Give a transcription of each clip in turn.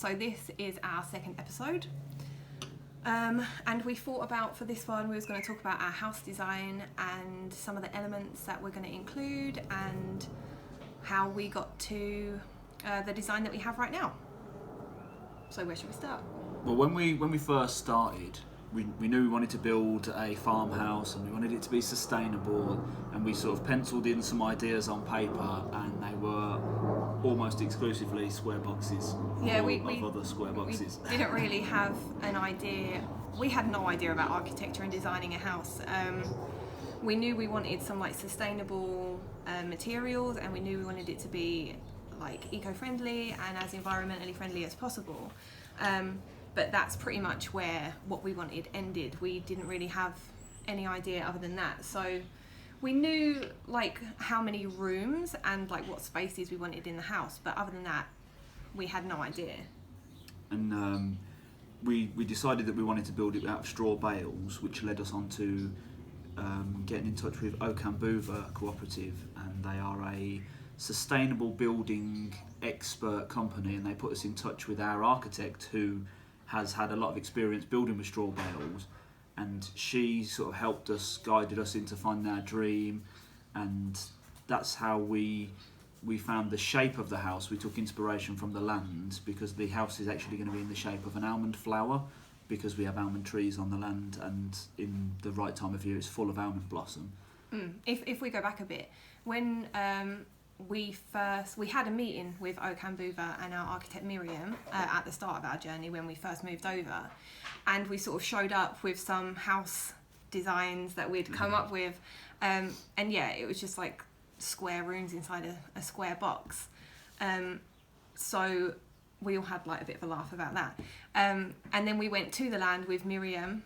So this is our second episode. And we thought about, for this one, we was going to talk about our house design and some of the elements that we're going to include and how we got to the design that we have right now. So where should we start? Well, when we first started, we knew we wanted to build a farmhouse and we wanted it to be sustainable, and we sort of penciled in some ideas on paper, and they were almost exclusively square boxes. Yeah, of other square boxes. We didn't really have an idea. We had no idea about architecture and designing a house. We knew we wanted some like sustainable materials, and we knew we wanted it to be like eco-friendly and as environmentally friendly as possible. But that's pretty much where what we wanted ended. We didn't really have any idea other than that. So we knew like how many rooms and like what spaces we wanted in the house, but other than that, we had no idea. And we decided that we wanted to build it out of straw bales, which led us on to getting in touch with Okambuva Cooperative, and they are a sustainable building expert company, and they put us in touch with our architect who has had a lot of experience building with straw bales, and she sort of helped us, guided us into finding our dream, and that's how we found the shape of the house. We took inspiration from the land, because the house is actually going to be in the shape of an almond flower, because we have almond trees on the land, and in the right time of year it's full of almond blossom. If we go back a bit, when we had a meeting with Okambuva and our architect Miriam at the start of our journey when we first moved over, and we sort of showed up with some house designs that we'd come up with, and yeah, it was just like square rooms inside a square box, so we all had like a bit of a laugh about that, and then we went to the land with Miriam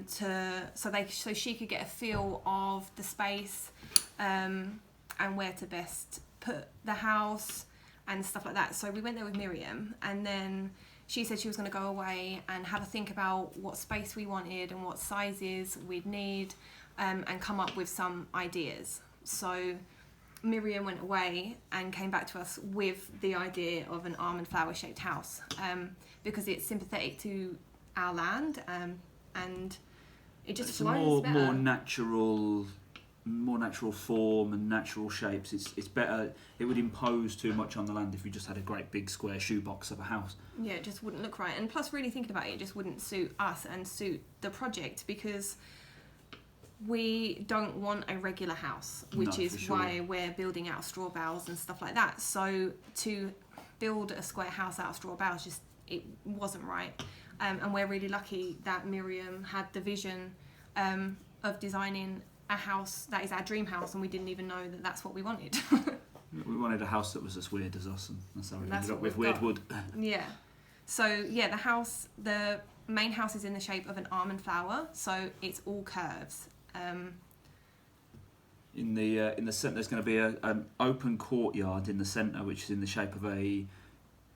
so she could get a feel of the space and where to best put the house and stuff like that. So we went there with Miriam, and then she said she was going to go away and have a think about what space we wanted and what sizes we'd need, and come up with some ideas. So Miriam went away and came back to us with the idea of an almond flower shaped house, because it's sympathetic to our land, and it just flows better. More natural form and natural shapes. It's better. It would impose too much on the land if you just had a great big square shoebox of a house. Yeah, it just wouldn't look right. And plus, really thinking about it, it just wouldn't suit us and suit the project, because we don't want a regular house, which is why we're building out of straw bales and stuff like that. So to build a square house out of straw bales, just it wasn't right. And we're really lucky that Miriam had the vision of designing a house that is our dream house, and we didn't even know that that's what we wanted. We wanted a house that was as weird as us, and that's how we ended up with Wyrdwood. Yeah. So yeah, the main house is in the shape of an almond flower, so it's all curves. In the centre, there's going to be an open courtyard in the centre, which is in the shape of a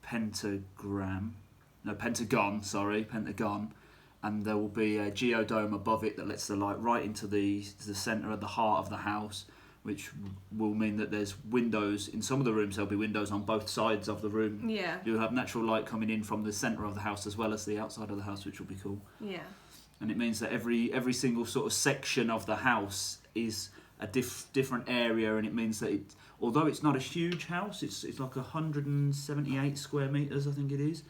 pentagon. And there will be a geodome above it that lets the light right into the centre of the heart of the house, which will mean that there's windows. In some of the rooms, there'll be windows on both sides of the room. Yeah. You'll have natural light coming in from the centre of the house as well as the outside of the house, which will be cool. Yeah. And it means that every single sort of section of the house is a different area, and it means that although it's not a huge house, it's like 178 square metres, I think it is.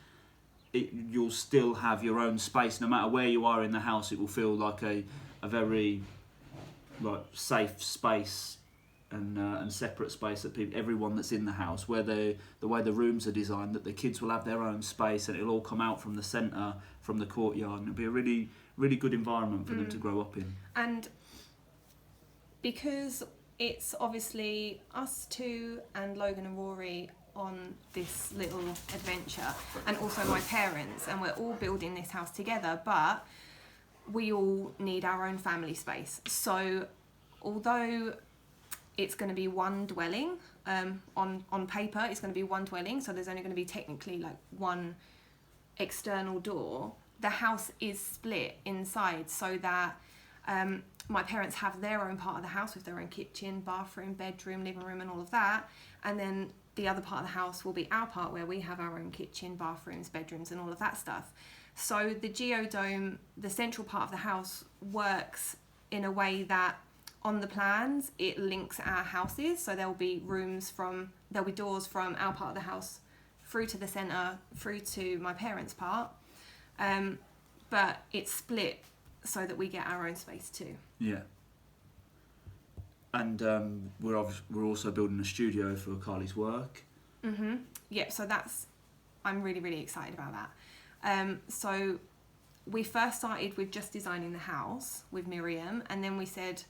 You'll still have your own space. No matter where you are in the house, it will feel like a very like safe space and separate space that everyone that's in the house, where the way the rooms are designed, that the kids will have their own space, and it'll all come out from the centre, from the courtyard, and it'll be a really, really good environment for them to grow up in. And because it's obviously us two and Logan and Rory on this little adventure, and also my parents, and we're all building this house together, but we all need our own family space. So although it's going to be one dwelling, on paper it's going to be one dwelling, so there's only going to be technically like one external door, the house is split inside so that My parents have their own part of the house with their own kitchen, bathroom, bedroom, living room and all of that. And then the other part of the house will be our part where we have our own kitchen, bathrooms, bedrooms and all of that stuff. So the geodome, the central part of the house, works in a way that on the plans it links our houses. So there'll be doors from our part of the house through to the centre, through to my parents' part. But it's split so that we get our own space too. Yeah. And we're also building a studio for Carly's work. Yep. So I'm really, really excited about that. So we first started with just designing the house with Miriam, and then we said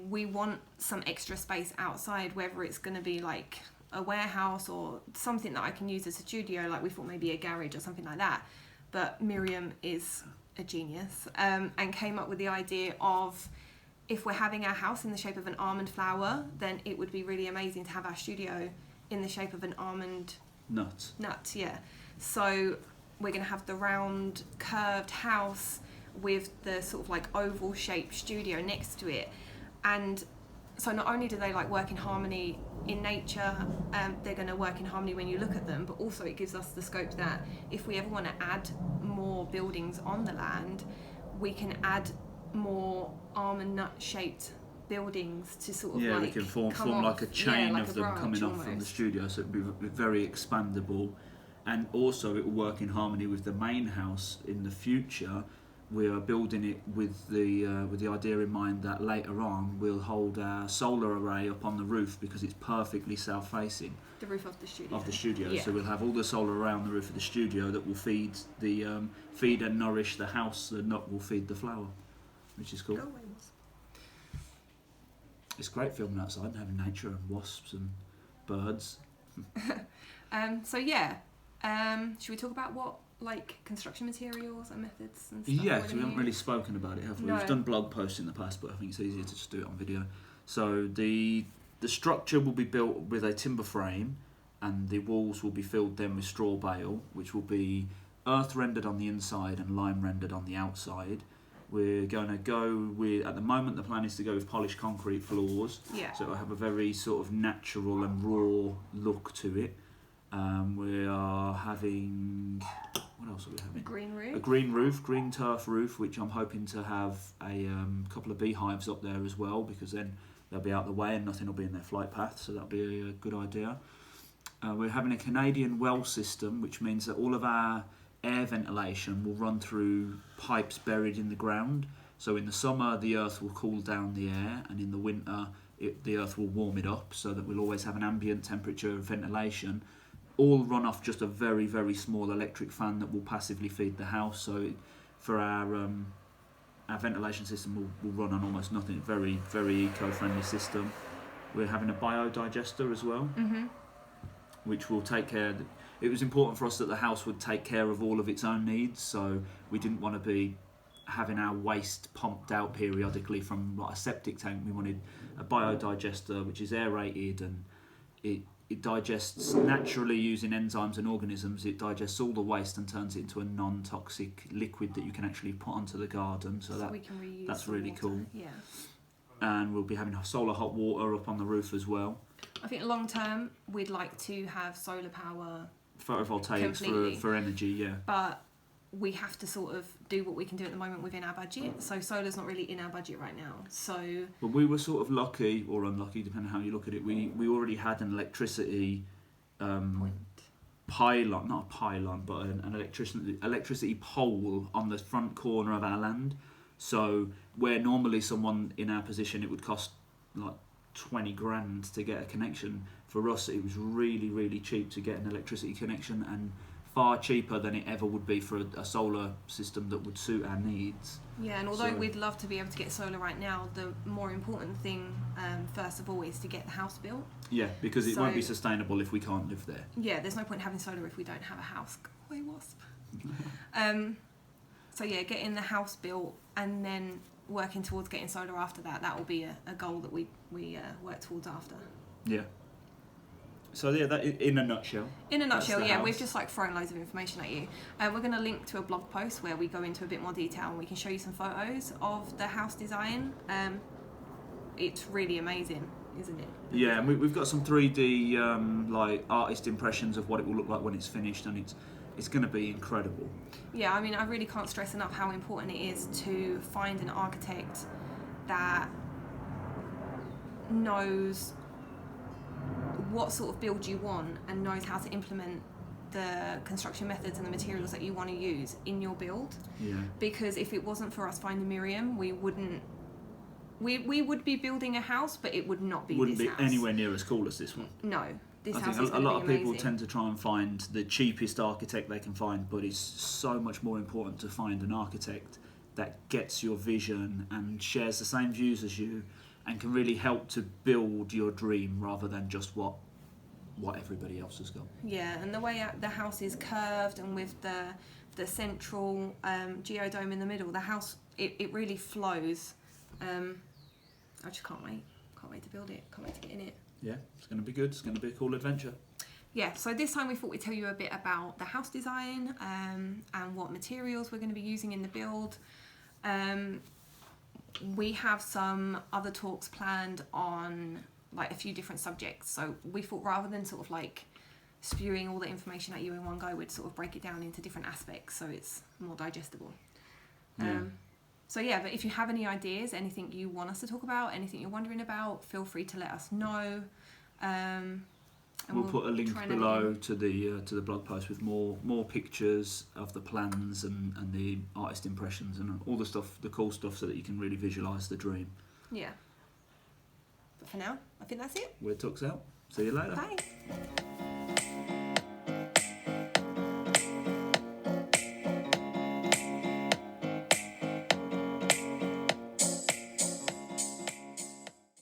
we want some extra space outside, whether it's going to be like a warehouse or something that I can use as a studio. Like we thought maybe a garage or something like that. But Miriam is a genius, and came up with the idea of, if we're having our house in the shape of an almond flower, then it would be really amazing to have our studio in the shape of an almond nut. Yeah. So we're going to have the round curved house with the sort of like oval shaped studio next to it. And so not only do they like work in harmony in nature, they're going to work in harmony when you look at them, but also it gives us the scope that if we ever want to add more buildings on the land, we can add more almond nut shaped buildings to sort of we can form like a chain of them coming off from the studio, so it'd be very expandable, and also it will work in harmony with the main house in the future. We are building it with the idea in mind that later on we'll hold our solar array up on the roof because it's perfectly south facing. The roof of the studio. Yeah. So we'll have all the solar array on the roof of the studio that will feed and nourish the house. The nut will feed the flower, which is cool. It's great filming outside and having nature and wasps and birds. Should we talk about what construction materials and methods and stuff? Yeah, because we haven't really spoken about it, have we? No. We've done blog posts in the past, but I think it's easier to just do it on video. So the structure will be built with a timber frame, and the walls will be filled then with straw bale, which will be earth rendered on the inside and lime rendered on the outside. We're going to go with, at the moment the plan is to go with polished concrete floors. Yeah. So it'll have a very sort of natural and raw look to it. We are having, what else are we having? A green roof. Green turf roof, which I'm hoping to have a couple of beehives up there as well, because then they'll be out of the way and nothing will be in their flight path, so that'll be a good idea. We're having a Canadian well system, which means that all of our air ventilation will run through pipes buried in the ground. So in the summer the earth will cool down the air, and in the winter the earth will warm it up, so that we'll always have an ambient temperature of ventilation, all run off just a very, very small electric fan that will passively feed the house. So for our ventilation system will run on almost nothing. Very, very eco-friendly system. We're having a biodigester as well, which will take care. It was important for us that the house would take care of all of its own needs, so we didn't want to be having our waste pumped out periodically from a septic tank. We wanted a biodigester which is aerated, and it digests naturally using enzymes and organisms. It digests all the waste and turns it into a non-toxic liquid that you can actually put onto the garden. So we can reuse that's really water. cool. Yeah. And we'll be having solar hot water up on the roof as well. I think long term we'd like to have solar power. Photovoltaics for energy, yeah. But we have to sort of do what we can do at the moment within our budget. So solar's not really in our budget right now. So. Well, we were sort of lucky or unlucky, depending on how you look at it. We already had an electricity pylon, not a pylon, but an electricity pole on the front corner of our land. So where normally someone in our position it would cost like 20 grand to get a connection, for us it was really, really cheap to get an electricity connection, and far cheaper than it ever would be for a solar system that would suit our needs. Yeah, and although we'd love to be able to get solar right now, the more important thing, first of all, is to get the house built. Yeah, because it won't be sustainable if we can't live there. Yeah, there's no point in having solar if we don't have a house. Go away, wasp. So yeah, getting the house built and then working towards getting solar after that, that will be a goal that we work towards after. Yeah. So yeah, that in a nutshell. In a nutshell, yeah, house. we've just like thrown loads of information at you. We're going to link to a blog post where we go into a bit more detail and we can show you some photos of the house design. It's really amazing, isn't it? Yeah, and we've got some 3D like artist impressions of what it will look like when it's finished, and it's going to be incredible. Yeah, I mean, I really can't stress enough how important it is to find an architect that knows what sort of build you want and knows how to implement the construction methods and the materials that you want to use in your build. Yeah. Because if it wasn't for us finding Miriam, we would be building a house, but it would not be Wouldn't this be house. anywhere near as cool as this one. No, this I house think is a going to lot be of people amazing. tend to try and find the cheapest architect they can find, but it's so much more important to find an architect that gets your vision and shares the same views as you and can really help to build your dream rather than just what everybody else has got. Yeah, and the way the house is curved and with the central geodome in the middle, the house, it really flows. I just can't wait to build it, can't wait to get in it. Yeah, it's going to be good, it's going to be a cool adventure. Yeah, so this time we thought we'd tell you a bit about the house design and what materials we're going to be using in the build. We have some other talks planned on like a few different subjects, so we thought rather than sort of like spewing all the information at you in one go, we'd sort of break it down into different aspects so it's more digestible. So yeah, but if you have any ideas, anything you want us to talk about, anything you're wondering about, feel free to let us know. And we'll put a link try and edit below in. to the blog post with more pictures of the plans and the artist impressions and all the stuff, the cool stuff, so that you can really visualise the dream. Yeah. But for now, I think that's it. Wyrd Talks out. See you later. Bye.